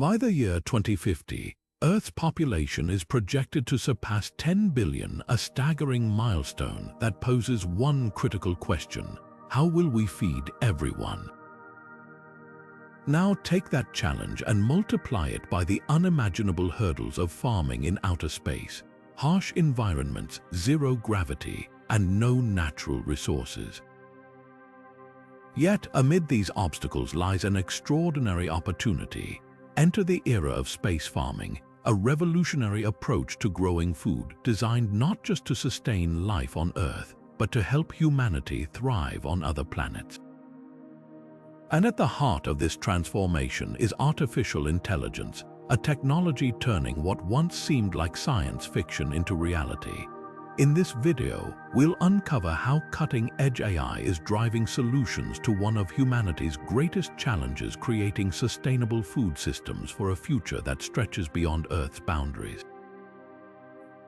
By the year 2050, Earth's population is projected to surpass 10 billion, a staggering milestone that poses one critical question: how will we feed everyone? Now take that challenge and multiply it by the unimaginable hurdles of farming in outer space: harsh environments, zero gravity, and no natural resources. Yet, amid these obstacles lies an extraordinary opportunity. Enter the era of space farming, a revolutionary approach to growing food designed not just to sustain life on Earth, but to help humanity thrive on other planets. And at the heart of this transformation is artificial intelligence, a technology turning what once seemed like science fiction into reality. In this video, we'll uncover how cutting-edge AI is driving solutions to one of humanity's greatest challenges, creating sustainable food systems for a future that stretches beyond Earth's boundaries.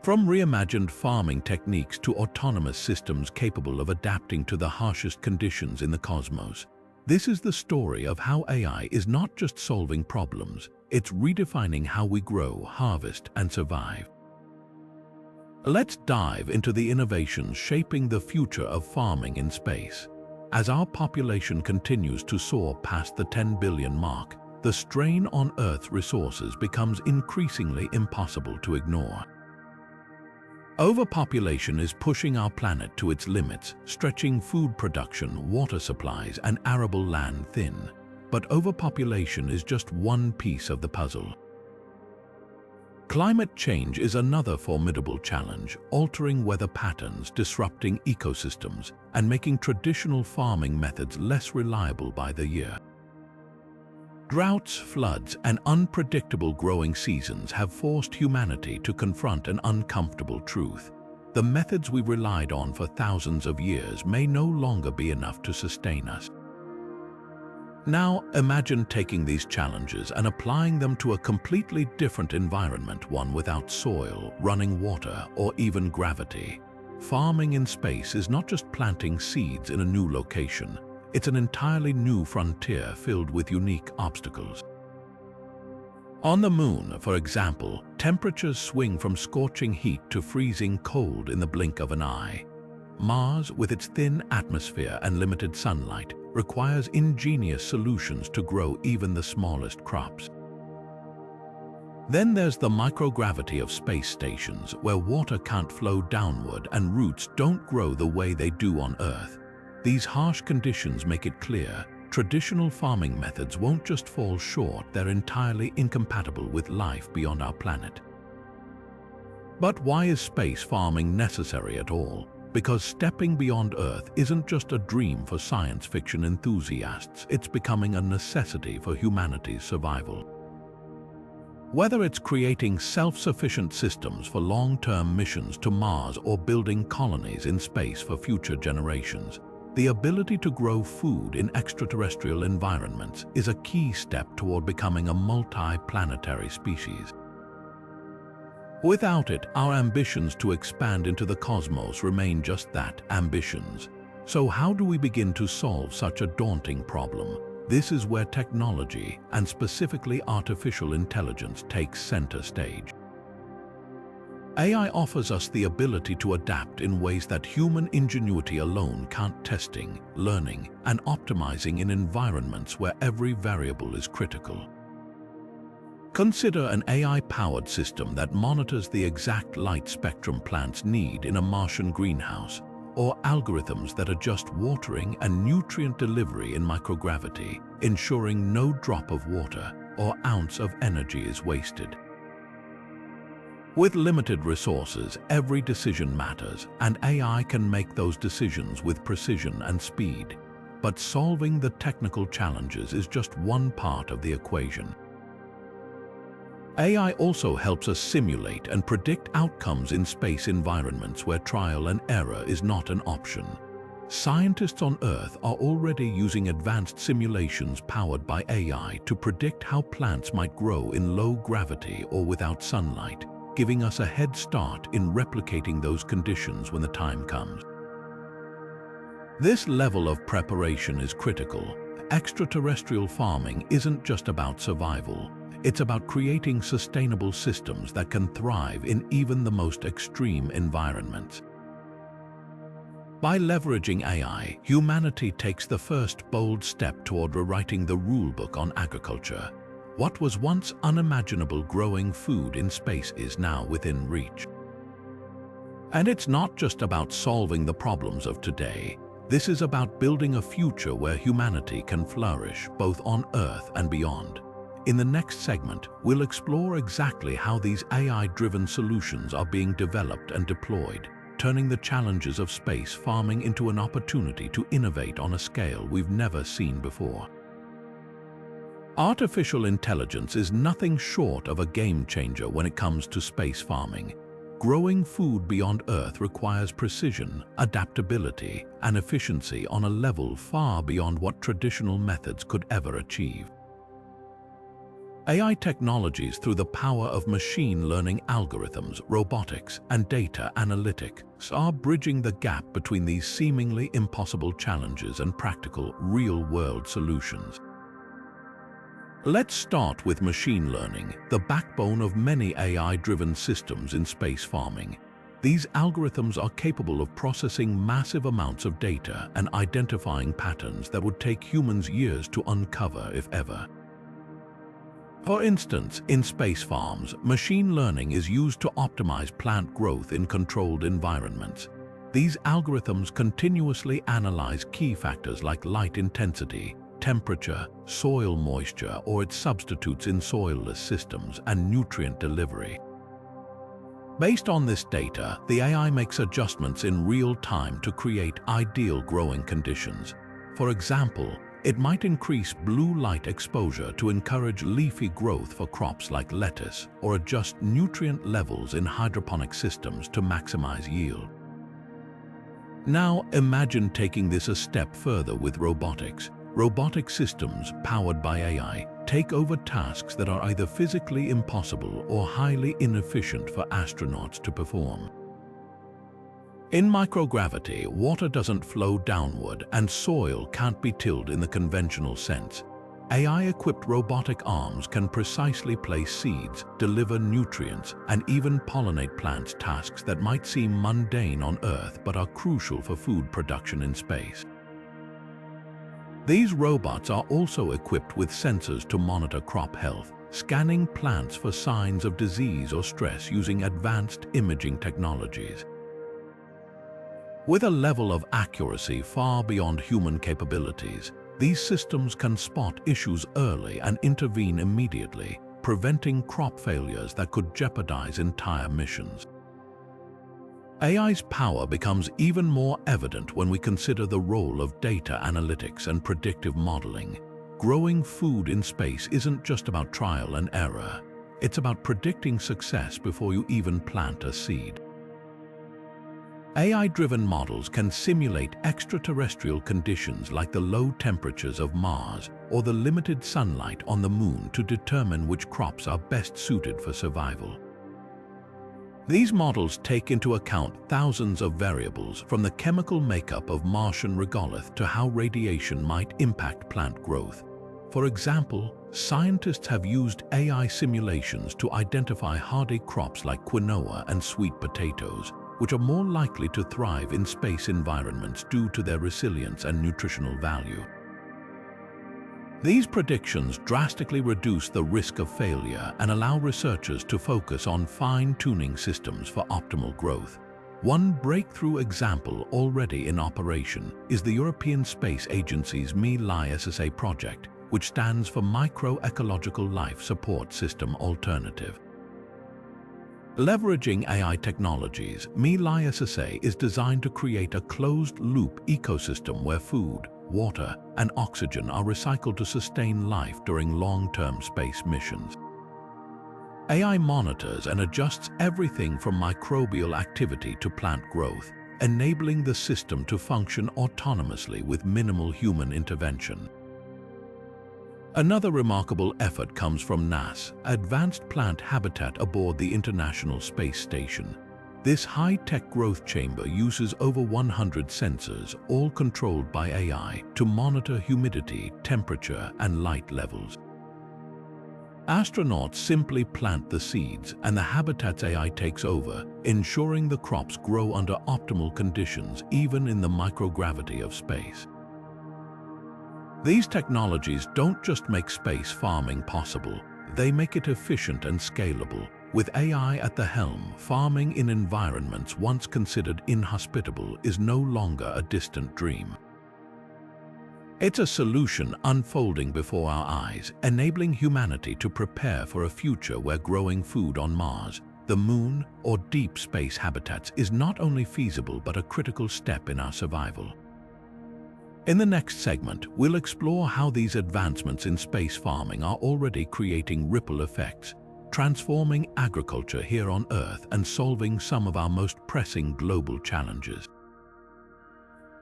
From reimagined farming techniques to autonomous systems capable of adapting to the harshest conditions in the cosmos, this is the story of how AI is not just solving problems, it's redefining how we grow, harvest, and survive. Let's dive into the innovations shaping the future of farming in space. As our population continues to soar past the 10 billion mark, the strain on Earth's resources becomes increasingly impossible to ignore. Overpopulation is pushing our planet to its limits, stretching food production, water supplies, and arable land thin. But overpopulation is just one piece of the puzzle. Climate change is another formidable challenge, altering weather patterns, disrupting ecosystems, and making traditional farming methods less reliable by the year. Droughts, floods, and unpredictable growing seasons have forced humanity to confront an uncomfortable truth. The methods we relied on for thousands of years may no longer be enough to sustain us. Now, imagine taking these challenges and applying them to a completely different environment, one without soil, running water, or even gravity. Farming in space is not just planting seeds in a new location. It's an entirely new frontier filled with unique obstacles. On the Moon, for example, temperatures swing from scorching heat to freezing cold in the blink of an eye. Mars, with its thin atmosphere and limited sunlight, requires ingenious solutions to grow even the smallest crops. Then there's the microgravity of space stations, where water can't flow downward and roots don't grow the way they do on Earth. These harsh conditions make it clear traditional farming methods won't just fall short, they're entirely incompatible with life beyond our planet. But why is space farming necessary at all? Because stepping beyond Earth isn't just a dream for science fiction enthusiasts, it's becoming a necessity for humanity's survival. Whether it's creating self-sufficient systems for long-term missions to Mars or building colonies in space for future generations, the ability to grow food in extraterrestrial environments is a key step toward becoming a multi-planetary species. Without it, our ambitions to expand into the cosmos remain just that, ambitions. So how do we begin to solve such a daunting problem? This is where technology, and specifically artificial intelligence, takes center stage. AI offers us the ability to adapt in ways that human ingenuity alone can't, testing, learning, and optimizing in environments where every variable is critical. Consider an AI-powered system that monitors the exact light spectrum plants need in a Martian greenhouse, or algorithms that adjust watering and nutrient delivery in microgravity, ensuring no drop of water or ounce of energy is wasted. With limited resources, every decision matters, and AI can make those decisions with precision and speed. But solving the technical challenges is just one part of the equation. AI also helps us simulate and predict outcomes in space environments where trial and error is not an option. Scientists on Earth are already using advanced simulations powered by AI to predict how plants might grow in low gravity or without sunlight, giving us a head start in replicating those conditions when the time comes. This level of preparation is critical. Extraterrestrial farming isn't just about survival. It's about creating sustainable systems that can thrive in even the most extreme environments. By leveraging AI, humanity takes the first bold step toward rewriting the rulebook on agriculture. What was once unimaginable growing food in space is now within reach. And it's not just about solving the problems of today. This is about building a future where humanity can flourish both on Earth and beyond. In the next segment, we'll explore exactly how these AI-driven solutions are being developed and deployed, turning the challenges of space farming into an opportunity to innovate on a scale we've never seen before. Artificial intelligence is nothing short of a game-changer when it comes to space farming. Growing food beyond Earth requires precision, adaptability, and efficiency on a level far beyond what traditional methods could ever achieve. AI technologies, through the power of machine learning algorithms, robotics, and data analytics, are bridging the gap between these seemingly impossible challenges and practical, real-world solutions. Let's start with machine learning, the backbone of many AI-driven systems in space farming. These algorithms are capable of processing massive amounts of data and identifying patterns that would take humans years to uncover, if ever. For instance, in space farms, machine learning is used to optimize plant growth in controlled environments. These algorithms continuously analyze key factors like light intensity, temperature, soil moisture, or its substitutes in soilless systems, and nutrient delivery. Based on this data, the AI makes adjustments in real time to create ideal growing conditions. For example, it might increase blue light exposure to encourage leafy growth for crops like lettuce, or adjust nutrient levels in hydroponic systems to maximize yield. Now imagine taking this a step further with robotics. Robotic systems, powered by AI, take over tasks that are either physically impossible or highly inefficient for astronauts to perform. In microgravity, water doesn't flow downward and soil can't be tilled in the conventional sense. AI-equipped robotic arms can precisely place seeds, deliver nutrients, and even pollinate plants, tasks that might seem mundane on Earth but are crucial for food production in space. These robots are also equipped with sensors to monitor crop health, scanning plants for signs of disease or stress using advanced imaging technologies. With a level of accuracy far beyond human capabilities, these systems can spot issues early and intervene immediately, preventing crop failures that could jeopardize entire missions. AI's power becomes even more evident when we consider the role of data analytics and predictive modeling. Growing food in space isn't just about trial and error. It's about predicting success before you even plant a seed. AI-driven models can simulate extraterrestrial conditions like the low temperatures of Mars or the limited sunlight on the Moon to determine which crops are best suited for survival. These models take into account thousands of variables, from the chemical makeup of Martian regolith to how radiation might impact plant growth. For example, scientists have used AI simulations to identify hardy crops like quinoa and sweet potatoes, which are more likely to thrive in space environments due to their resilience and nutritional value. These predictions drastically reduce the risk of failure and allow researchers to focus on fine-tuning systems for optimal growth. One breakthrough example already in operation is the European Space Agency's MiLiSSA project, which stands for Microecological Life Support System Alternative. Leveraging AI technologies, MiLiSSA is designed to create a closed-loop ecosystem where food, water, and oxygen are recycled to sustain life during long-term space missions. AI monitors and adjusts everything from microbial activity to plant growth, enabling the system to function autonomously with minimal human intervention. Another remarkable effort comes from NASA's Advanced Plant Habitat aboard the International Space Station. This high-tech growth chamber uses over 100 sensors, all controlled by AI, to monitor humidity, temperature, and light levels. Astronauts simply plant the seeds and the habitat's AI takes over, ensuring the crops grow under optimal conditions even in the microgravity of space. These technologies don't just make space farming possible, they make it efficient and scalable. With AI at the helm, farming in environments once considered inhospitable is no longer a distant dream. It's a solution unfolding before our eyes, enabling humanity to prepare for a future where growing food on Mars, the Moon, or deep space habitats is not only feasible but a critical step in our survival. In the next segment, we'll explore how these advancements in space farming are already creating ripple effects, transforming agriculture here on Earth and solving some of our most pressing global challenges.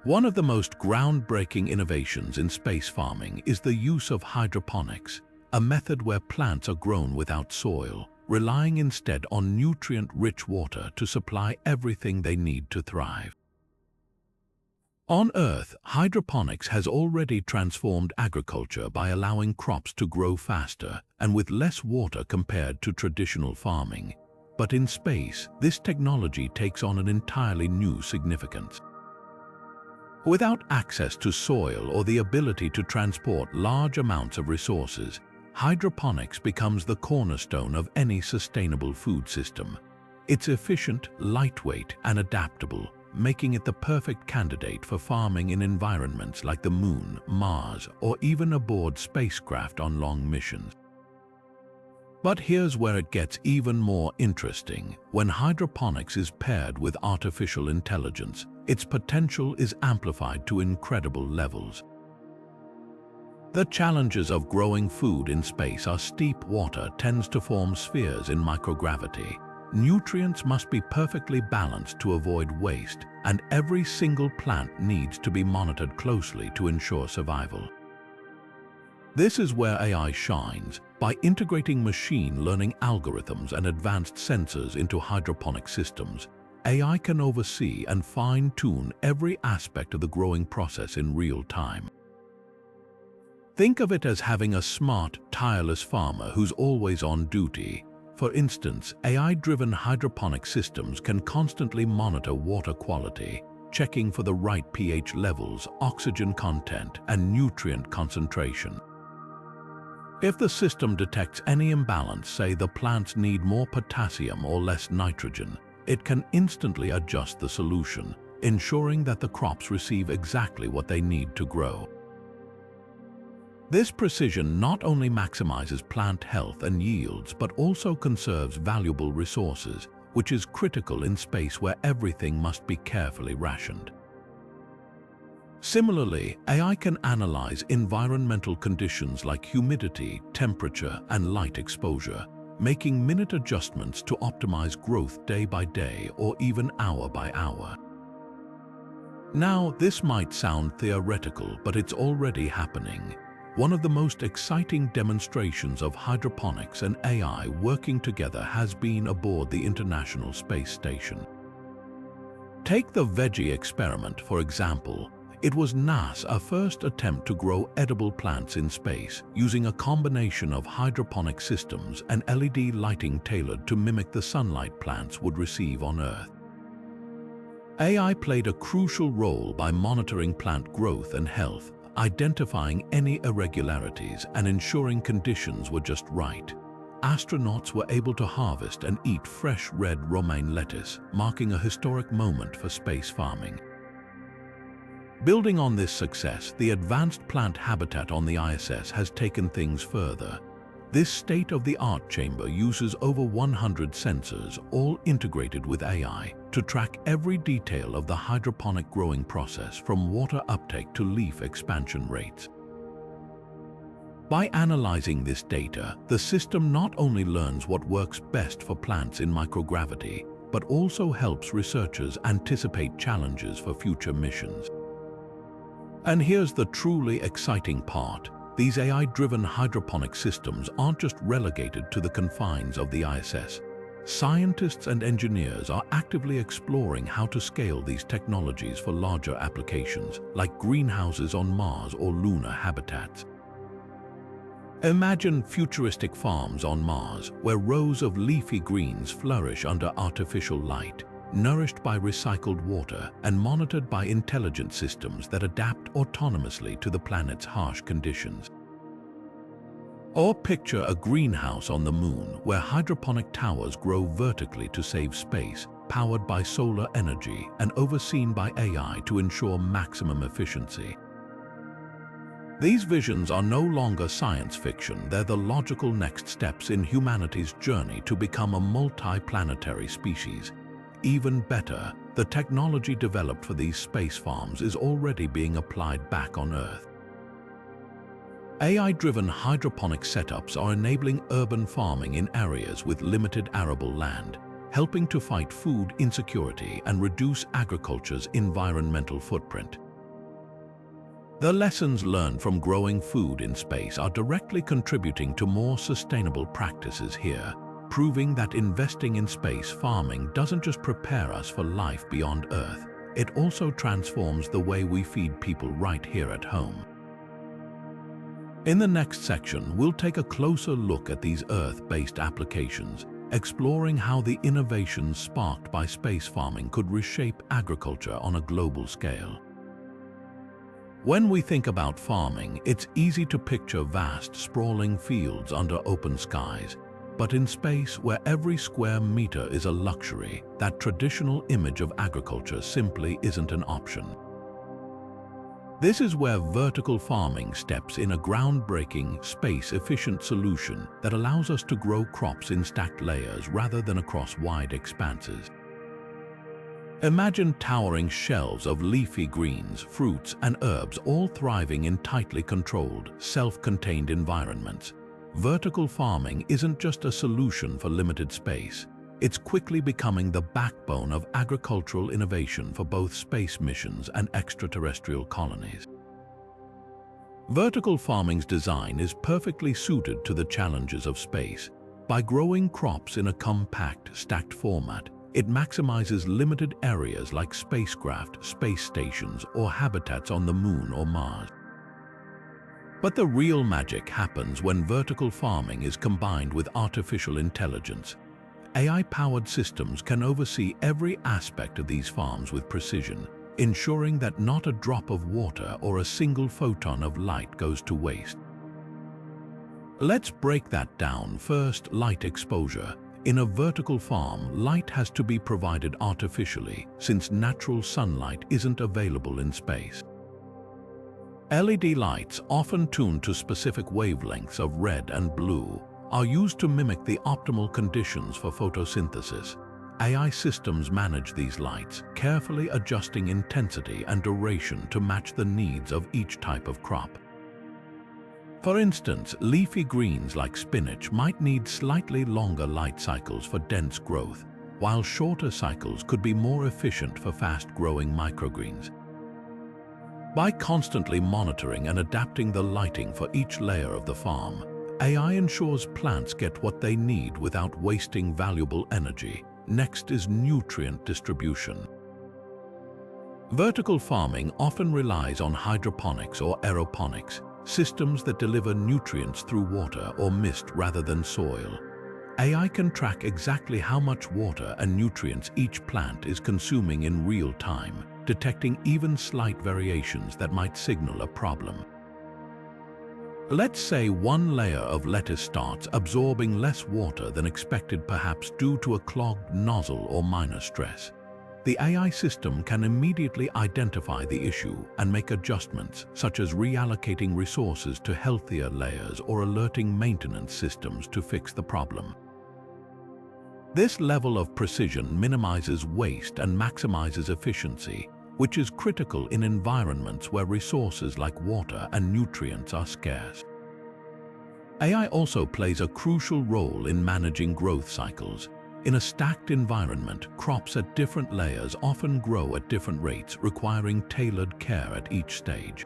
One of the most groundbreaking innovations in space farming is the use of hydroponics, a method where plants are grown without soil, relying instead on nutrient-rich water to supply everything they need to thrive. On Earth, hydroponics has already transformed agriculture by allowing crops to grow faster and with less water compared to traditional farming. But in space, this technology takes on an entirely new significance. Without access to soil or the ability to transport large amounts of resources, hydroponics becomes the cornerstone of any sustainable food system. It's efficient, lightweight, and adaptable, making it the perfect candidate for farming in environments like the Moon, Mars, or even aboard spacecraft on long missions. But here's where it gets even more interesting. When hydroponics is paired with artificial intelligence, its potential is amplified to incredible levels. The challenges of growing food in space are steep. Water tends to form spheres in microgravity. Nutrients must be perfectly balanced to avoid waste, and every single plant needs to be monitored closely to ensure survival. This is where AI shines. By integrating machine learning algorithms and advanced sensors into hydroponic systems, AI can oversee and fine-tune every aspect of the growing process in real time. Think of it as having a smart, tireless farmer who's always on duty. For instance, AI-driven hydroponic systems can constantly monitor water quality, checking for the right pH levels, oxygen content, and nutrient concentration. If the system detects any imbalance, say the plants need more potassium or less nitrogen, it can instantly adjust the solution, ensuring that the crops receive exactly what they need to grow. This precision not only maximizes plant health and yields, but also conserves valuable resources, which is critical in space where everything must be carefully rationed. Similarly, AI can analyze environmental conditions like humidity, temperature, and light exposure, making minute adjustments to optimize growth day by day or even hour by hour. Now, this might sound theoretical, but it's already happening. One of the most exciting demonstrations of hydroponics and AI working together has been aboard the International Space Station. Take the Veggie Experiment, for example. It was NASA's first attempt to grow edible plants in space, using a combination of hydroponic systems and LED lighting tailored to mimic the sunlight plants would receive on Earth. AI played a crucial role by monitoring plant growth and health, identifying any irregularities and ensuring conditions were just right. Astronauts were able to harvest and eat fresh red romaine lettuce, marking a historic moment for space farming. Building on this success, the advanced plant habitat on the ISS has taken things further. This state-of-the-art chamber uses over 100 sensors, all integrated with AI, to track every detail of the hydroponic growing process, from water uptake to leaf expansion rates. By analyzing this data, the system not only learns what works best for plants in microgravity, but also helps researchers anticipate challenges for future missions. And here's the truly exciting part. These AI-driven hydroponic systems aren't just relegated to the confines of the ISS. Scientists and engineers are actively exploring how to scale these technologies for larger applications, like greenhouses on Mars or lunar habitats. Imagine futuristic farms on Mars, where rows of leafy greens flourish under artificial light, nourished by recycled water and monitored by intelligent systems that adapt autonomously to the planet's harsh conditions. Or picture a greenhouse on the Moon, where hydroponic towers grow vertically to save space, powered by solar energy and overseen by AI to ensure maximum efficiency. These visions are no longer science fiction, they're the logical next steps in humanity's journey to become a multi-planetary species. Even better, the technology developed for these space farms is already being applied back on Earth. AI-driven hydroponic setups are enabling urban farming in areas with limited arable land, helping to fight food insecurity and reduce agriculture's environmental footprint. The lessons learned from growing food in space are directly contributing to more sustainable practices here, proving that investing in space farming doesn't just prepare us for life beyond Earth, it also transforms the way we feed people right here at home. In the next section, we'll take a closer look at these Earth-based applications, exploring how the innovations sparked by space farming could reshape agriculture on a global scale. When we think about farming, it's easy to picture vast, sprawling fields under open skies. But in space, where every square meter is a luxury, that traditional image of agriculture simply isn't an option. This is where vertical farming steps in, a groundbreaking, space-efficient solution that allows us to grow crops in stacked layers rather than across wide expanses. Imagine towering shelves of leafy greens, fruits, and herbs all thriving in tightly controlled, self-contained environments. Vertical farming isn't just a solution for limited space. It's quickly becoming the backbone of agricultural innovation for both space missions and extraterrestrial colonies. Vertical farming's design is perfectly suited to the challenges of space. By growing crops in a compact, stacked format, it maximizes limited areas like spacecraft, space stations, or habitats on the Moon or Mars. But the real magic happens when vertical farming is combined with artificial intelligence. AI-powered systems can oversee every aspect of these farms with precision, ensuring that not a drop of water or a single photon of light goes to waste. Let's break that down. First, light exposure. In a vertical farm, light has to be provided artificially, since natural sunlight isn't available in space. LED lights, often tuned to specific wavelengths of red and blue, are used to mimic the optimal conditions for photosynthesis. AI systems manage these lights, carefully adjusting intensity and duration to match the needs of each type of crop. For instance, leafy greens like spinach might need slightly longer light cycles for dense growth, while shorter cycles could be more efficient for fast-growing microgreens. By constantly monitoring and adapting the lighting for each layer of the farm, AI ensures plants get what they need without wasting valuable energy. Next is nutrient distribution. Vertical farming often relies on hydroponics or aeroponics, systems that deliver nutrients through water or mist rather than soil. AI can track exactly how much water and nutrients each plant is consuming in real time, detecting even slight variations that might signal a problem. Let's say one layer of lettuce starts absorbing less water than expected, perhaps due to a clogged nozzle or minor stress. The AI system can immediately identify the issue and make adjustments, such as reallocating resources to healthier layers or alerting maintenance systems to fix the problem. This level of precision minimizes waste and maximizes efficiency, which is critical in environments where resources like water and nutrients are scarce. AI also plays a crucial role in managing growth cycles. In a stacked environment, crops at different layers often grow at different rates, requiring tailored care at each stage.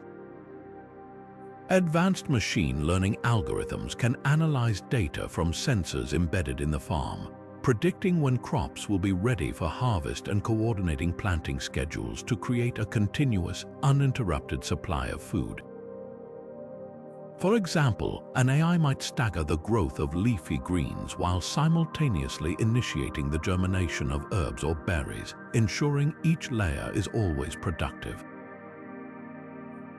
Advanced machine learning algorithms can analyze data from sensors embedded in the farm, predicting when crops will be ready for harvest and coordinating planting schedules to create a continuous, uninterrupted supply of food. For example, an AI might stagger the growth of leafy greens while simultaneously initiating the germination of herbs or berries, ensuring each layer is always productive.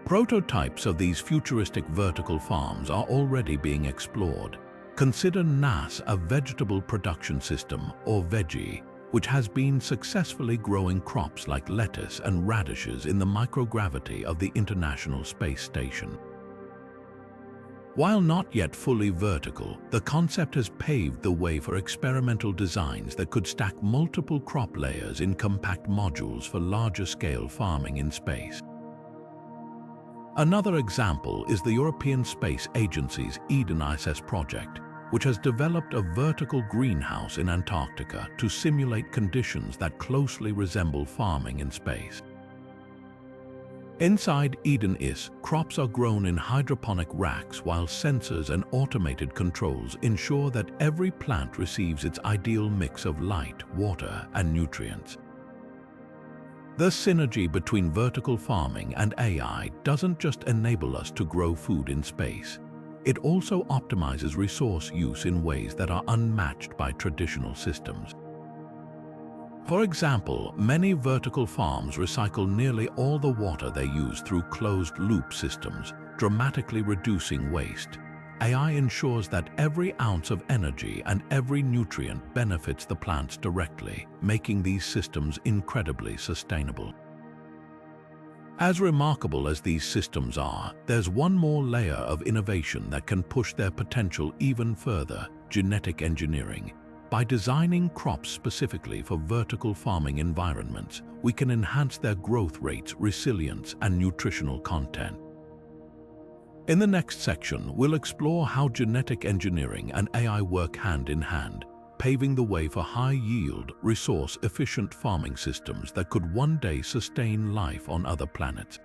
Prototypes of these futuristic vertical farms are already being explored. Consider a vegetable production system, or Veggie, which has been successfully growing crops like lettuce and radishes in the microgravity of the International Space Station. While not yet fully vertical, the concept has paved the way for experimental designs that could stack multiple crop layers in compact modules for larger-scale farming in space. Another example is the European Space Agency's MiLiSSA Project, which has developed a vertical greenhouse in Antarctica to simulate conditions that closely resemble farming in space. Inside MiLiSSA, crops are grown in hydroponic racks while sensors and automated controls ensure that every plant receives its ideal mix of light, water, and nutrients. The synergy between vertical farming and AI doesn't just enable us to grow food in space. It also optimizes resource use in ways that are unmatched by traditional systems. For example, many vertical farms recycle nearly all the water they use through closed-loop systems, dramatically reducing waste. AI ensures that every ounce of energy and every nutrient benefits the plants directly, making these systems incredibly sustainable. As remarkable as these systems are, there's one more layer of innovation that can push their potential even further: genetic engineering. By designing crops specifically for vertical farming environments, we can enhance their growth rates, resilience, and nutritional content. In the next section, we'll explore how genetic engineering and AI work hand in hand, paving the way for high-yield, resource-efficient farming systems that could one day sustain life on other planets.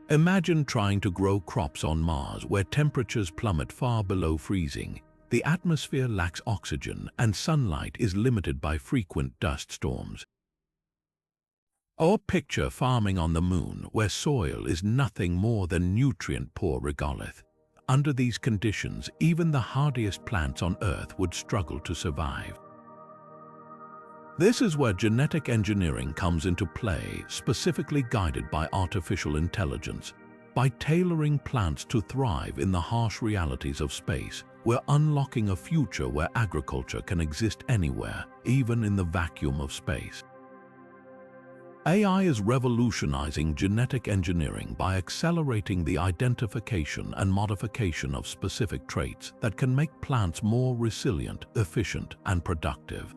Imagine trying to grow crops on Mars, where temperatures plummet far below freezing. The atmosphere lacks oxygen, and sunlight is limited by frequent dust storms. Or picture farming on the Moon, where soil is nothing more than nutrient-poor regolith. Under these conditions, even the hardiest plants on Earth would struggle to survive. This is where genetic engineering comes into play, specifically guided by artificial intelligence. By tailoring plants to thrive in the harsh realities of space, we're unlocking a future where agriculture can exist anywhere, even in the vacuum of space. AI is revolutionizing genetic engineering by accelerating the identification and modification of specific traits that can make plants more resilient, efficient, and productive.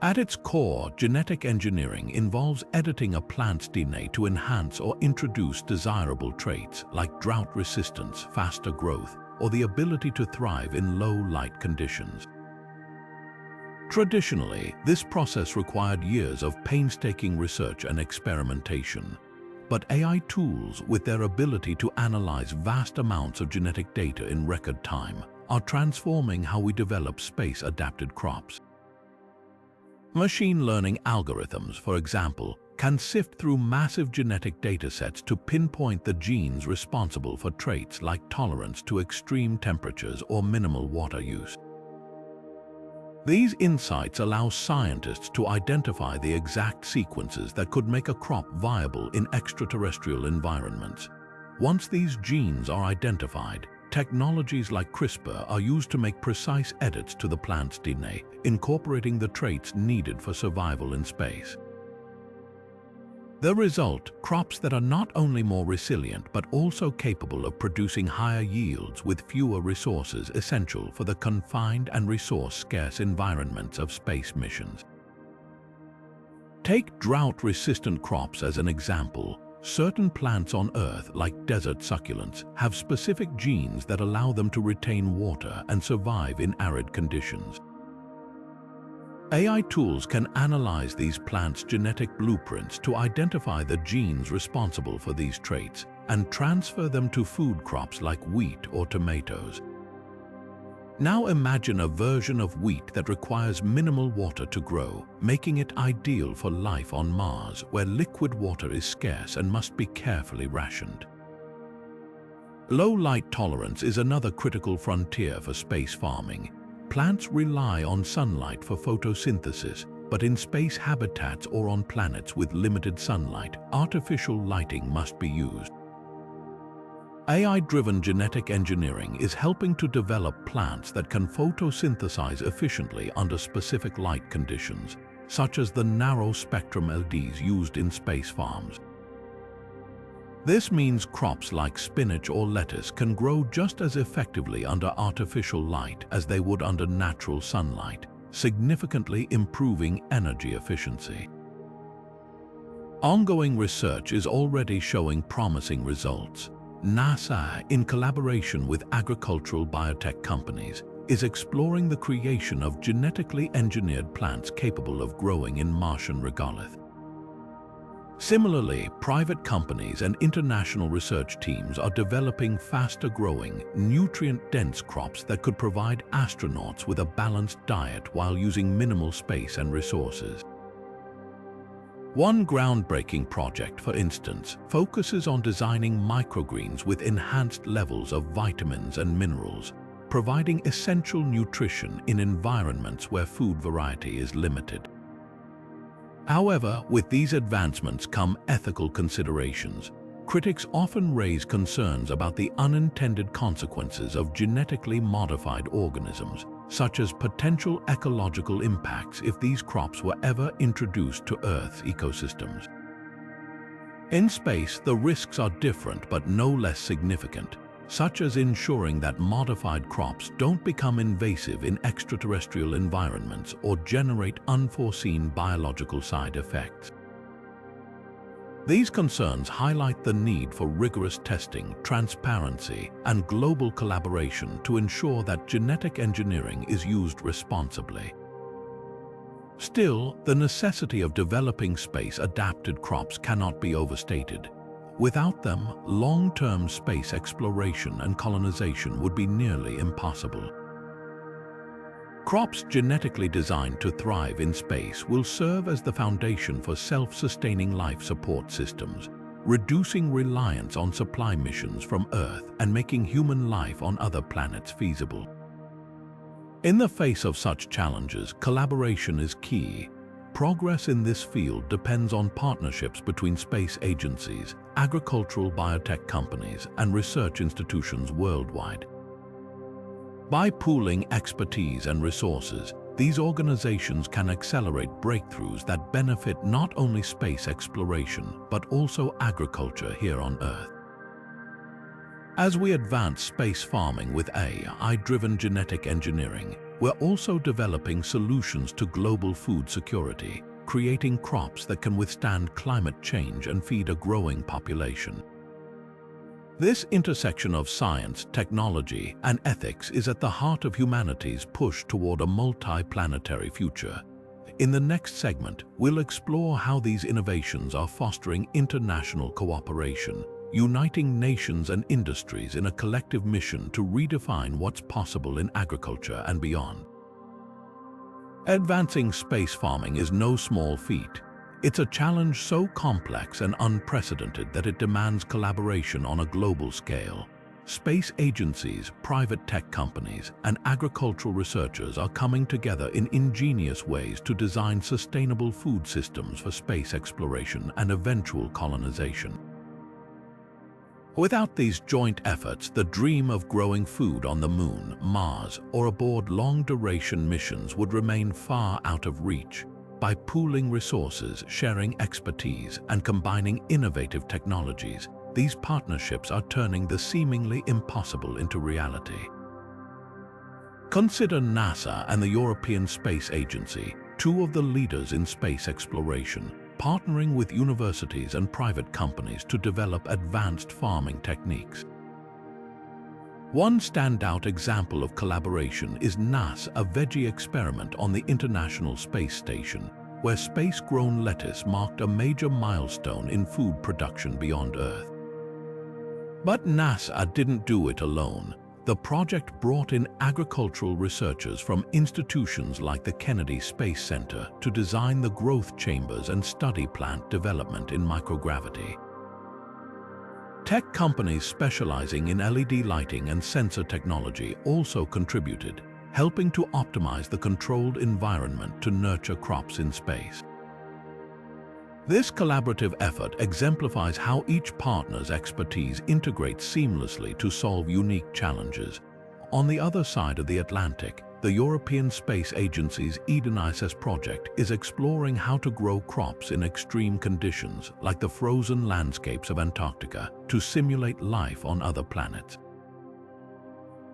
At its core, genetic engineering involves editing a plant's DNA to enhance or introduce desirable traits like drought resistance, faster growth, or the ability to thrive in low-light conditions. Traditionally, this process required years of painstaking research and experimentation. But AI tools, with their ability to analyze vast amounts of genetic data in record time, are transforming how we develop space-adapted crops. Machine learning algorithms, for example, can sift through massive genetic datasets to pinpoint the genes responsible for traits like tolerance to extreme temperatures or minimal water use. These insights allow scientists to identify the exact sequences that could make a crop viable in extraterrestrial environments. Once these genes are identified, technologies like CRISPR are used to make precise edits to the plant's DNA, incorporating the traits needed for survival in space. The result, crops that are not only more resilient but also capable of producing higher yields with fewer resources essential for the confined and resource-scarce environments of space missions. Take drought-resistant crops as an example. Certain plants on Earth, like desert succulents, have specific genes that allow them to retain water and survive in arid conditions. AI tools can analyze these plants' genetic blueprints to identify the genes responsible for these traits and transfer them to food crops like wheat or tomatoes. Now imagine a version of wheat that requires minimal water to grow, making it ideal for life on Mars, where liquid water is scarce and must be carefully rationed. Low light tolerance is another critical frontier for space farming. Plants rely on sunlight for photosynthesis, but in space habitats or on planets with limited sunlight, artificial lighting must be used. AI-driven genetic engineering is helping to develop plants that can photosynthesize efficiently under specific light conditions, such as the narrow-spectrum LEDs used in space farms. This means crops like spinach or lettuce can grow just as effectively under artificial light as they would under natural sunlight, significantly improving energy efficiency. Ongoing research is already showing promising results. NASA, in collaboration with agricultural biotech companies, is exploring the creation of genetically engineered plants capable of growing in Martian regolith. Similarly, private companies and international research teams are developing faster-growing, nutrient-dense crops that could provide astronauts with a balanced diet while using minimal space and resources. One groundbreaking project, for instance, focuses on designing microgreens with enhanced levels of vitamins and minerals, providing essential nutrition in environments where food variety is limited. However, with these advancements come ethical considerations. Critics often raise concerns about the unintended consequences of genetically modified organisms, such as potential ecological impacts if these crops were ever introduced to Earth's ecosystems. In space, the risks are different but no less significant, such as ensuring that modified crops don't become invasive in extraterrestrial environments or generate unforeseen biological side effects. These concerns highlight the need for rigorous testing, transparency, and global collaboration to ensure that genetic engineering is used responsibly. Still, the necessity of developing space-adapted crops cannot be overstated. Without them, long-term space exploration and colonization would be nearly impossible. Crops genetically designed to thrive in space will serve as the foundation for self-sustaining life support systems, reducing reliance on supply missions from Earth and making human life on other planets feasible. In the face of such challenges, collaboration is key. Progress in this field depends on partnerships between space agencies, agricultural biotech companies, and research institutions worldwide. By pooling expertise and resources, these organizations can accelerate breakthroughs that benefit not only space exploration, but also agriculture here on Earth. As we advance space farming with AI-driven genetic engineering, we're also developing solutions to global food security, creating crops that can withstand climate change and feed a growing population. This intersection of science, technology, and ethics is at the heart of humanity's push toward a multi-planetary future. In the next segment, we'll explore how these innovations are fostering international cooperation, uniting nations and industries in a collective mission to redefine what's possible in agriculture and beyond. Advancing space farming is no small feat. It's a challenge so complex and unprecedented that it demands collaboration on a global scale. Space agencies, private tech companies, and agricultural researchers are coming together in ingenious ways to design sustainable food systems for space exploration and eventual colonization. Without these joint efforts, the dream of growing food on the Moon, Mars, or aboard long-duration missions would remain far out of reach. By pooling resources, sharing expertise, and combining innovative technologies, these partnerships are turning the seemingly impossible into reality. Consider NASA and the European Space Agency, two of the leaders in space exploration, partnering with universities and private companies to develop advanced farming techniques. One standout example of collaboration is NASA's Veggie Experiment on the International Space Station, where space-grown lettuce marked a major milestone in food production beyond Earth. But NASA didn't do it alone. The project brought in agricultural researchers from institutions like the Kennedy Space Center to design the growth chambers and study plant development in microgravity. Tech companies specializing in LED lighting and sensor technology also contributed, helping to optimize the controlled environment to nurture crops in space. This collaborative effort exemplifies how each partner's expertise integrates seamlessly to solve unique challenges. On the other side of the Atlantic, the European Space Agency's MiLiSSA Project is exploring how to grow crops in extreme conditions, like the frozen landscapes of Antarctica, to simulate life on other planets.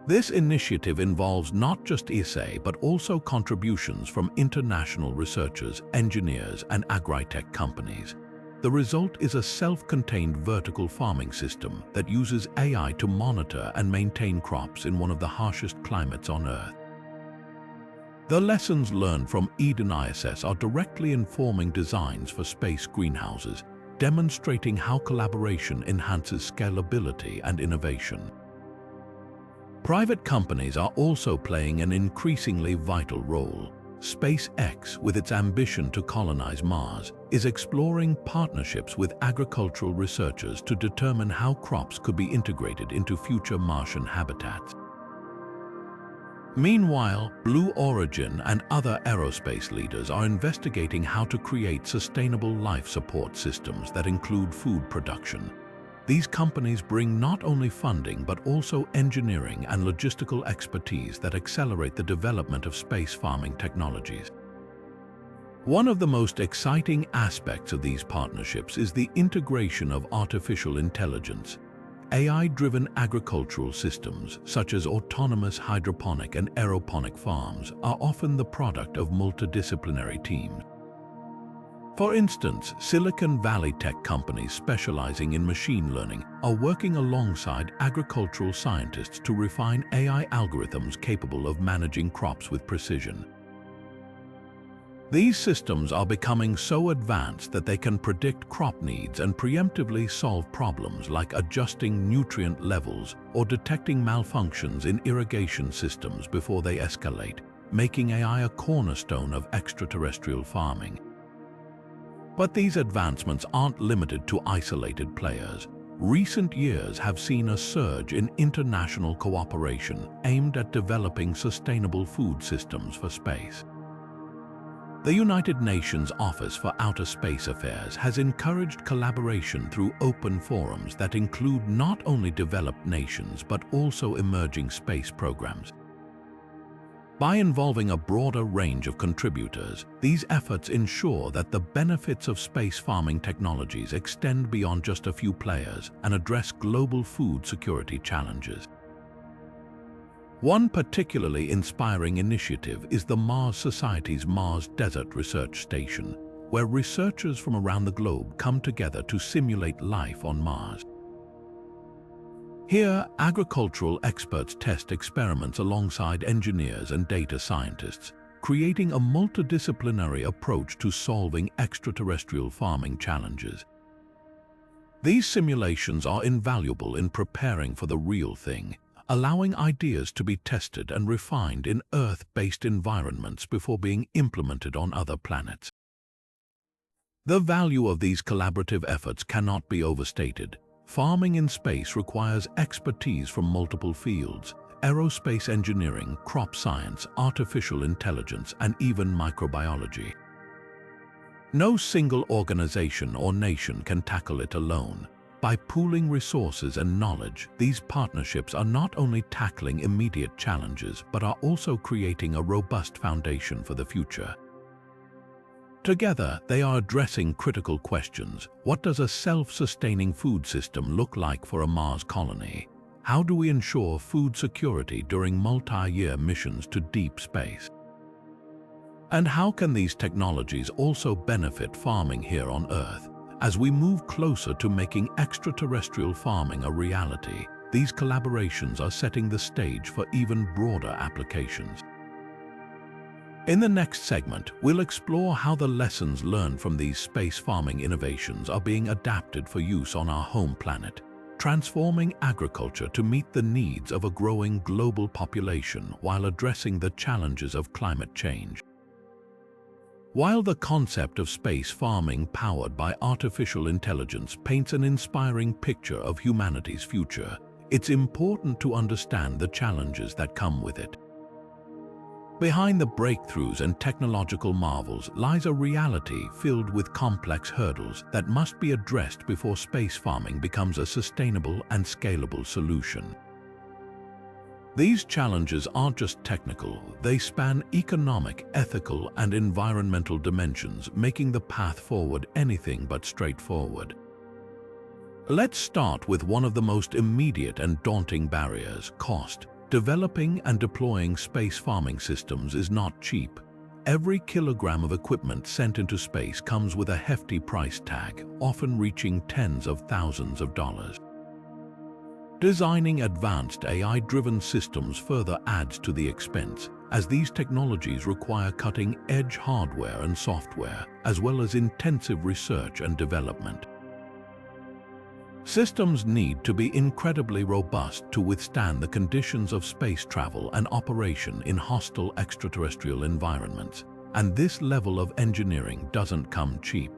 This initiative involves not just ESA but also contributions from international researchers, engineers, and agri-tech companies. The result is a self-contained vertical farming system that uses AI to monitor and maintain crops in one of the harshest climates on Earth. The lessons learned from MiLiSSA are directly informing designs for space greenhouses, demonstrating how collaboration enhances scalability and innovation. Private companies are also playing an increasingly vital role. SpaceX, with its ambition to colonize Mars, is exploring partnerships with agricultural researchers to determine how crops could be integrated into future Martian habitats. Meanwhile, Blue Origin and other aerospace leaders are investigating how to create sustainable life support systems that include food production. These companies bring not only funding but also engineering and logistical expertise that accelerate the development of space farming technologies. One of the most exciting aspects of these partnerships is the integration of artificial intelligence. AI-driven agricultural systems, such as autonomous hydroponic and aeroponic farms, are often the product of multidisciplinary teams. For instance, Silicon Valley tech companies specializing in machine learning are working alongside agricultural scientists to refine AI algorithms capable of managing crops with precision. These systems are becoming so advanced that they can predict crop needs and preemptively solve problems like adjusting nutrient levels or detecting malfunctions in irrigation systems before they escalate, making AI a cornerstone of extraterrestrial farming. But these advancements aren't limited to isolated players. Recent years have seen a surge in international cooperation aimed at developing sustainable food systems for space. The United Nations Office for Outer Space Affairs has encouraged collaboration through open forums that include not only developed nations but also emerging space programs. By involving a broader range of contributors, these efforts ensure that the benefits of space farming technologies extend beyond just a few players and address global food security challenges. One particularly inspiring initiative is the Mars Society's Mars Desert Research Station, where researchers from around the globe come together to simulate life on Mars. Here, agricultural experts test experiments alongside engineers and data scientists, creating a multidisciplinary approach to solving extraterrestrial farming challenges. These simulations are invaluable in preparing for the real thing, allowing ideas to be tested and refined in Earth-based environments before being implemented on other planets. The value of these collaborative efforts cannot be overstated. Farming in space requires expertise from multiple fields: aerospace engineering, crop science, artificial intelligence, and even microbiology. No single organization or nation can tackle it alone. By pooling resources and knowledge, these partnerships are not only tackling immediate challenges but are also creating a robust foundation for the future. Together, they are addressing critical questions. What does a self-sustaining food system look like for a Mars colony? How do we ensure food security during multi-year missions to deep space? And how can these technologies also benefit farming here on Earth? As we move closer to making extraterrestrial farming a reality, these collaborations are setting the stage for even broader applications. In the next segment, we'll explore how the lessons learned from these space farming innovations are being adapted for use on our home planet, transforming agriculture to meet the needs of a growing global population while addressing the challenges of climate change. While the concept of space farming powered by artificial intelligence paints an inspiring picture of humanity's future, it's important to understand the challenges that come with it. Behind the breakthroughs and technological marvels lies a reality filled with complex hurdles that must be addressed before space farming becomes a sustainable and scalable solution. These challenges aren't just technical, they span economic, ethical, and environmental dimensions, making the path forward anything but straightforward. Let's start with one of the most immediate and daunting barriers: cost. Developing and deploying space farming systems is not cheap. Every kilogram of equipment sent into space comes with a hefty price tag, often reaching tens of thousands of dollars. Designing advanced AI-driven systems further adds to the expense, as these technologies require cutting-edge hardware and software, as well as intensive research and development. Systems need to be incredibly robust to withstand the conditions of space travel and operation in hostile extraterrestrial environments, and this level of engineering doesn't come cheap.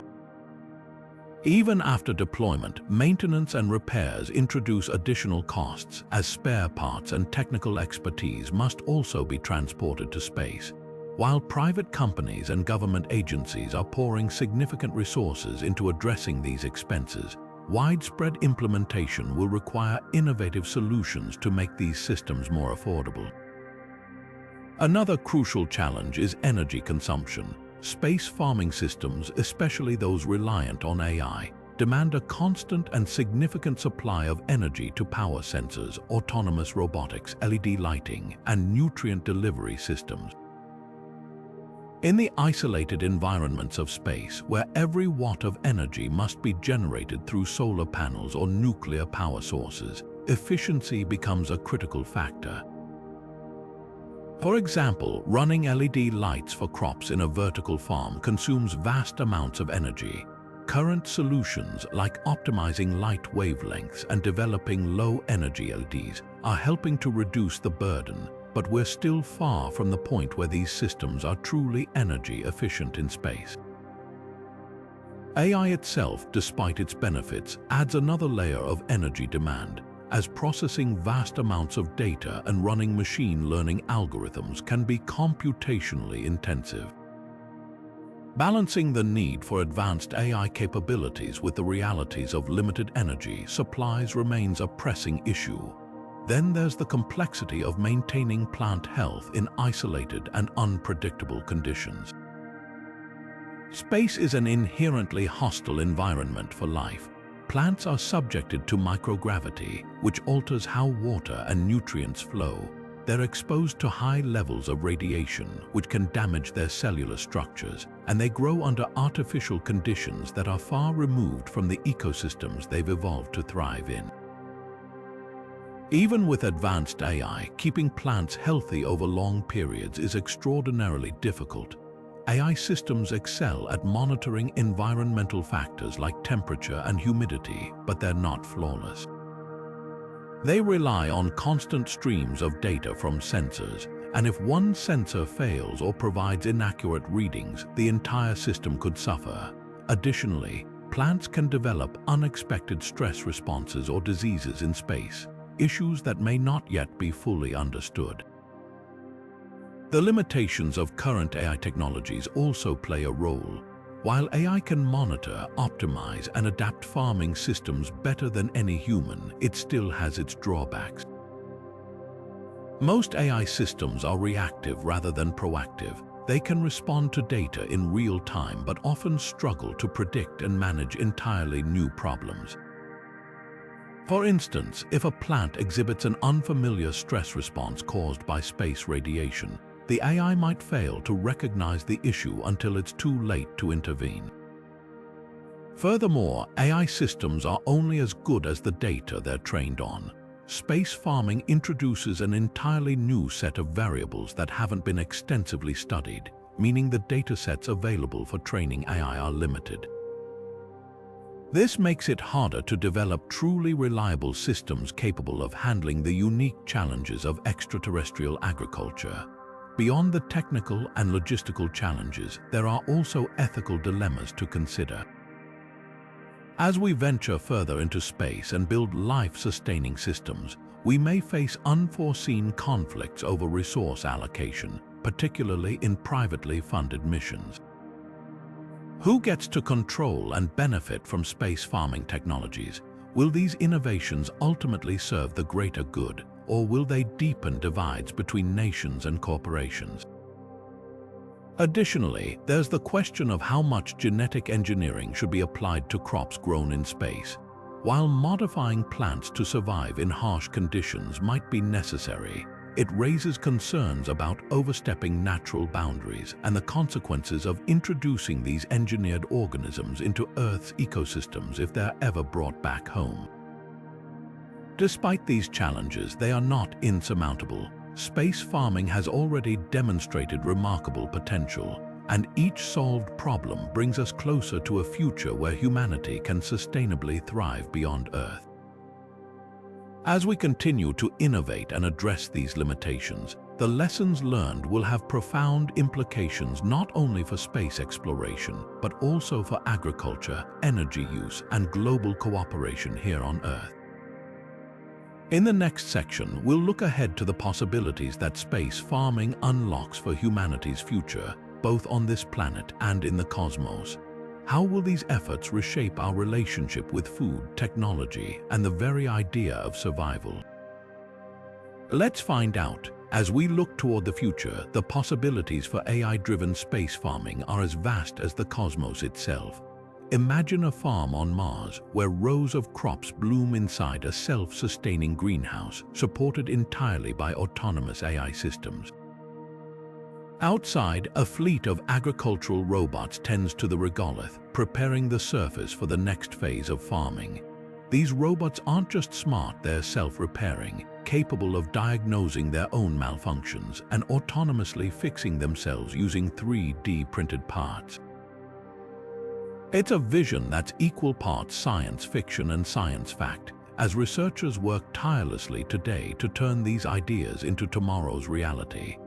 Even after deployment, maintenance and repairs introduce additional costs, as spare parts and technical expertise must also be transported to space. While private companies and government agencies are pouring significant resources into addressing these expenses, widespread implementation will require innovative solutions to make these systems more affordable. Another crucial challenge is energy consumption. Space farming systems, especially those reliant on AI, demand a constant and significant supply of energy to power sensors, autonomous robotics, LED lighting, and nutrient delivery systems. In the isolated environments of space, where every watt of energy must be generated through solar panels or nuclear power sources, efficiency becomes a critical factor. For example, running LED lights for crops in a vertical farm consumes vast amounts of energy. Current solutions like optimizing light wavelengths and developing low-energy LEDs are helping to reduce the burden, but we're still far from the point where these systems are truly energy efficient in space. AI itself, despite its benefits, adds another layer of energy demand, as processing vast amounts of data and running machine learning algorithms can be computationally intensive. Balancing the need for advanced AI capabilities with the realities of limited energy supplies remains a pressing issue. Then there's the complexity of maintaining plant health in isolated and unpredictable conditions. Space is an inherently hostile environment for life. Plants are subjected to microgravity, which alters how water and nutrients flow. They're exposed to high levels of radiation, which can damage their cellular structures, and they grow under artificial conditions that are far removed from the ecosystems they've evolved to thrive in. Even with advanced AI, keeping plants healthy over long periods is extraordinarily difficult. AI systems excel at monitoring environmental factors like temperature and humidity, but they're not flawless. They rely on constant streams of data from sensors, and if one sensor fails or provides inaccurate readings, the entire system could suffer. Additionally, plants can develop unexpected stress responses or diseases in space, issues that may not yet be fully understood. The limitations of current AI technologies also play a role. While AI can monitor, optimize, and adapt farming systems better than any human, it still has its drawbacks. Most AI systems are reactive rather than proactive. They can respond to data in real time but often struggle to predict and manage entirely new problems. For instance, if a plant exhibits an unfamiliar stress response caused by space radiation, the AI might fail to recognize the issue until it's too late to intervene. Furthermore, AI systems are only as good as the data they're trained on. Space farming introduces an entirely new set of variables that haven't been extensively studied, meaning the datasets available for training AI are limited. This makes it harder to develop truly reliable systems capable of handling the unique challenges of extraterrestrial agriculture. Beyond the technical and logistical challenges, there are also ethical dilemmas to consider. As we venture further into space and build life-sustaining systems, we may face unforeseen conflicts over resource allocation, particularly in privately funded missions. Who gets to control and benefit from space farming technologies? Will these innovations ultimately serve the greater good, or will they deepen divides between nations and corporations? Additionally, there's the question of how much genetic engineering should be applied to crops grown in space. While modifying plants to survive in harsh conditions might be necessary, it raises concerns about overstepping natural boundaries and the consequences of introducing these engineered organisms into Earth's ecosystems if they're ever brought back home. Despite these challenges, they are not insurmountable. Space farming has already demonstrated remarkable potential, and each solved problem brings us closer to a future where humanity can sustainably thrive beyond Earth. As we continue to innovate and address these limitations, the lessons learned will have profound implications not only for space exploration, but also for agriculture, energy use, and global cooperation here on Earth. In the next section, we'll look ahead to the possibilities that space farming unlocks for humanity's future, both on this planet and in the cosmos. How will these efforts reshape our relationship with food, technology, and the very idea of survival? Let's find out. As we look toward the future, the possibilities for AI-driven space farming are as vast as the cosmos itself. Imagine a farm on Mars where rows of crops bloom inside a self-sustaining greenhouse, supported entirely by autonomous AI systems. Outside, a fleet of agricultural robots tends to the regolith, preparing the surface for the next phase of farming. These robots aren't just smart, they're self-repairing, capable of diagnosing their own malfunctions and autonomously fixing themselves using 3D printed parts. It's a vision that's equal parts science fiction and science fact, as researchers work tirelessly today to turn these ideas into tomorrow's reality.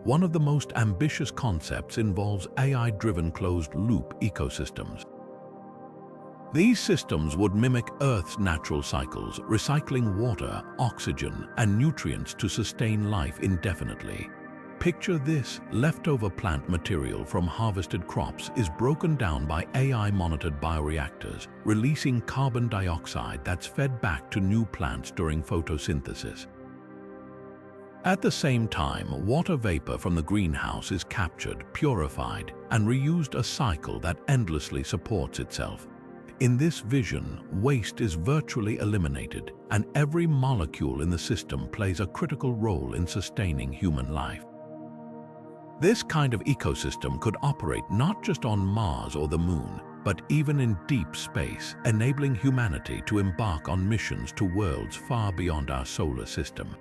One of the most ambitious concepts involves AI-driven closed-loop ecosystems. These systems would mimic Earth's natural cycles, recycling water, oxygen, and nutrients to sustain life indefinitely. Picture this: leftover plant material from harvested crops is broken down by AI-monitored bioreactors, releasing carbon dioxide that's fed back to new plants during photosynthesis. At the same time, water vapor from the greenhouse is captured, purified, and reused, a cycle that endlessly supports itself. In this vision, waste is virtually eliminated, and every molecule in the system plays a critical role in sustaining human life. This kind of ecosystem could operate not just on Mars or the Moon, but even in deep space, enabling humanity to embark on missions to worlds far beyond our solar system.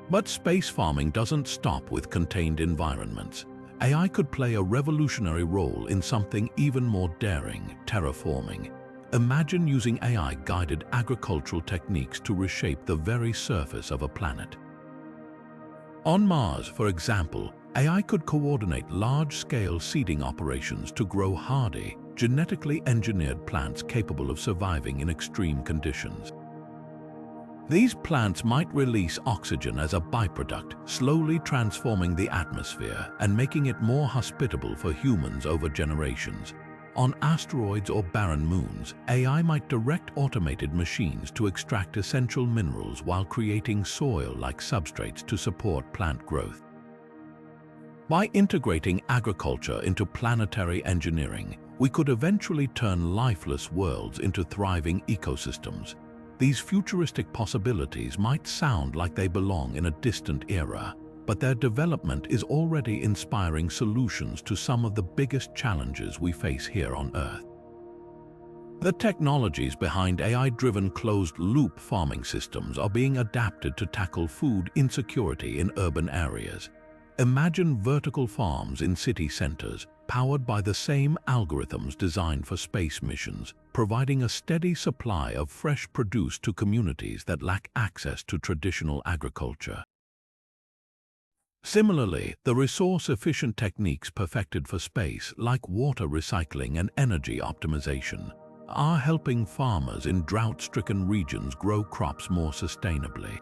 But space farming doesn't stop with contained environments. AI could play a revolutionary role in something even more daring: terraforming. Imagine using AI-guided agricultural techniques to reshape the very surface of a planet. On Mars, for example, AI could coordinate large-scale seeding operations to grow hardy, genetically engineered plants capable of surviving in extreme conditions. These plants might release oxygen as a byproduct, slowly transforming the atmosphere and making it more hospitable for humans over generations. On asteroids or barren moons, AI might direct automated machines to extract essential minerals while creating soil-like substrates to support plant growth. By integrating agriculture into planetary engineering, we could eventually turn lifeless worlds into thriving ecosystems. These futuristic possibilities might sound like they belong in a distant era, but their development is already inspiring solutions to some of the biggest challenges we face here on Earth. The technologies behind AI-driven closed-loop farming systems are being adapted to tackle food insecurity in urban areas. Imagine vertical farms in city centers, powered by the same algorithms designed for space missions, providing a steady supply of fresh produce to communities that lack access to traditional agriculture. Similarly, the resource-efficient techniques perfected for space, like water recycling and energy optimization, are helping farmers in drought-stricken regions grow crops more sustainably.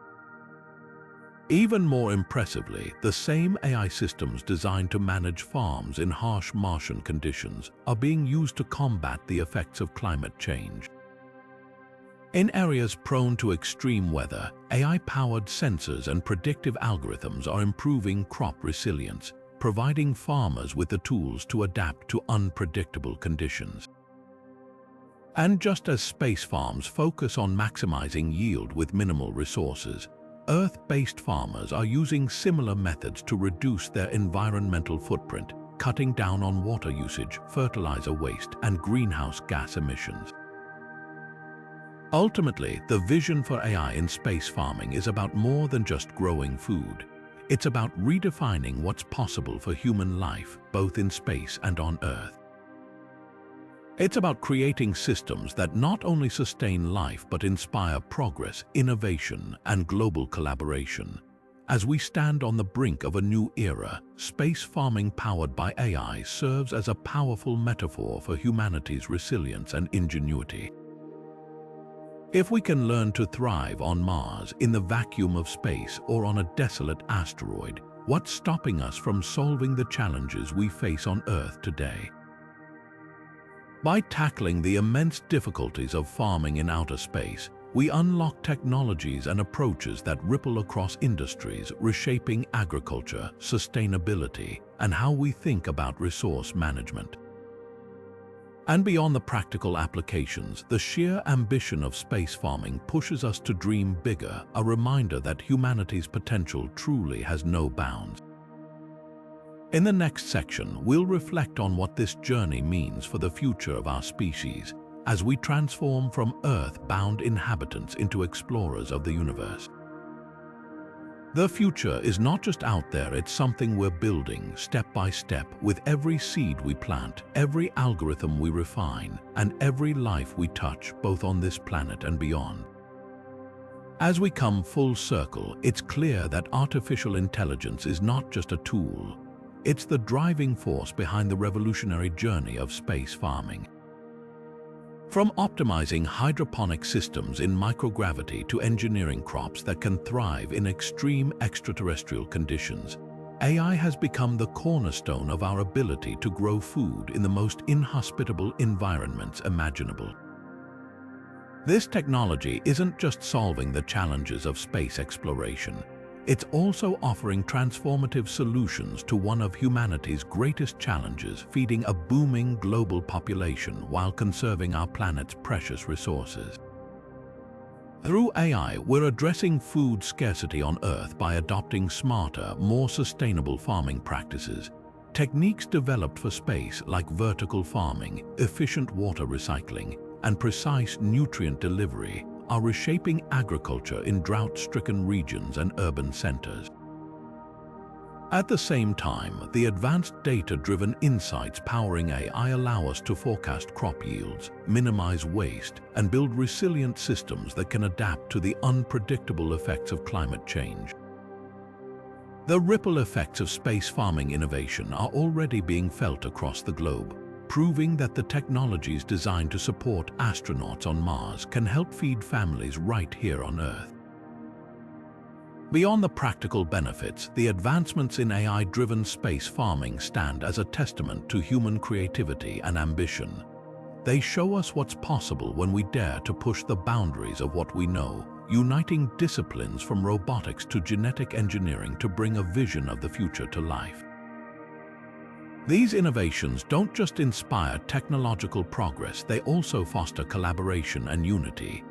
Even more impressively, the same AI systems designed to manage farms in harsh Martian conditions are being used to combat the effects of climate change. In areas prone to extreme weather, AI-powered sensors and predictive algorithms are improving crop resilience, providing farmers with the tools to adapt to unpredictable conditions. And just as space farms focus on maximizing yield with minimal resources, Earth-based farmers are using similar methods to reduce their environmental footprint, cutting down on water usage, fertilizer waste, and greenhouse gas emissions. Ultimately, the vision for AI in space farming is about more than just growing food. It's about redefining what's possible for human life, both in space and on Earth. It's about creating systems that not only sustain life but inspire progress, innovation, and global collaboration. As we stand on the brink of a new era, space farming powered by AI serves as a powerful metaphor for humanity's resilience and ingenuity. If we can learn to thrive on Mars, in the vacuum of space, or on a desolate asteroid, what's stopping us from solving the challenges we face on Earth today? By tackling the immense difficulties of farming in outer space, we unlock technologies and approaches that ripple across industries, reshaping agriculture, sustainability, and how we think about resource management. And beyond the practical applications, the sheer ambition of space farming pushes us to dream bigger, a reminder that humanity's potential truly has no bounds. In the next section, we'll reflect on what this journey means for the future of our species, as we transform from Earth-bound inhabitants into explorers of the universe. The future is not just out there, it's something we're building step by step with every seed we plant, every algorithm we refine, and every life we touch, both on this planet and beyond. As we come full circle, it's clear that artificial intelligence is not just a tool. It's the driving force behind the revolutionary journey of space farming. From optimizing hydroponic systems in microgravity to engineering crops that can thrive in extreme extraterrestrial conditions, AI has become the cornerstone of our ability to grow food in the most inhospitable environments imaginable. This technology isn't just solving the challenges of space exploration. It's also offering transformative solutions to one of humanity's greatest challenges, feeding a booming global population while conserving our planet's precious resources. Through AI, we're addressing food scarcity on Earth by adopting smarter, more sustainable farming practices. Techniques developed for space like vertical farming, efficient water recycling, and precise nutrient delivery are reshaping agriculture in drought-stricken regions and urban centers. At the same time, the advanced data-driven insights powering AI allow us to forecast crop yields, minimize waste, and build resilient systems that can adapt to the unpredictable effects of climate change. The ripple effects of space farming innovation are already being felt across the globe, proving that the technologies designed to support astronauts on Mars can help feed families right here on Earth. Beyond the practical benefits, the advancements in AI-driven space farming stand as a testament to human creativity and ambition. They show us what's possible when we dare to push the boundaries of what we know, uniting disciplines from robotics to genetic engineering to bring a vision of the future to life. These innovations don't just inspire technological progress, they also foster collaboration and unity.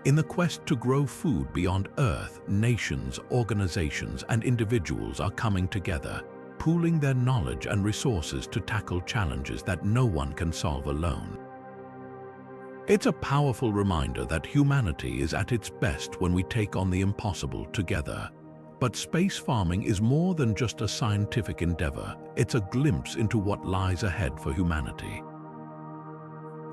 In the quest to grow food beyond Earth, nations, organizations, and individuals are coming together, pooling their knowledge and resources to tackle challenges that no one can solve alone. It's a powerful reminder that humanity is at its best when we take on the impossible together. But space farming is more than just a scientific endeavor, it's a glimpse into what lies ahead for humanity.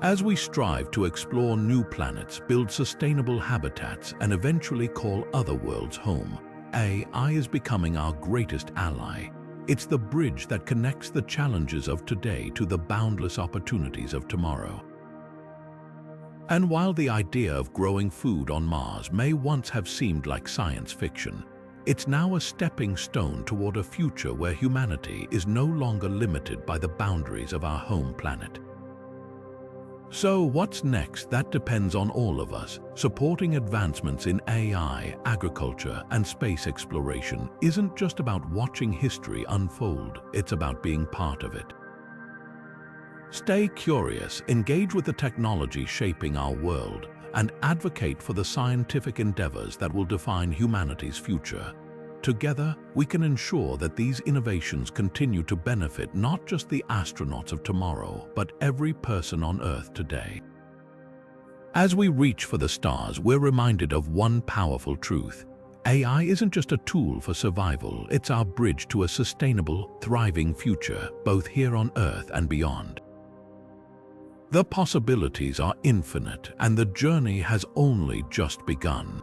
As we strive to explore new planets, build sustainable habitats, and eventually call other worlds home, AI is becoming our greatest ally. It's the bridge that connects the challenges of today to the boundless opportunities of tomorrow. And while the idea of growing food on Mars may once have seemed like science fiction, it's now a stepping stone toward a future where humanity is no longer limited by the boundaries of our home planet. So what's next? That depends on all of us. Supporting advancements in AI, agriculture, and space exploration isn't just about watching history unfold, it's about being part of it. Stay curious, engage with the technology shaping our world, and advocate for the scientific endeavors that will define humanity's future. Together, we can ensure that these innovations continue to benefit not just the astronauts of tomorrow, but every person on Earth today. As we reach for the stars, we're reminded of one powerful truth. AI isn't just a tool for survival, it's our bridge to a sustainable, thriving future, both here on Earth and beyond. The possibilities are infinite, and the journey has only just begun.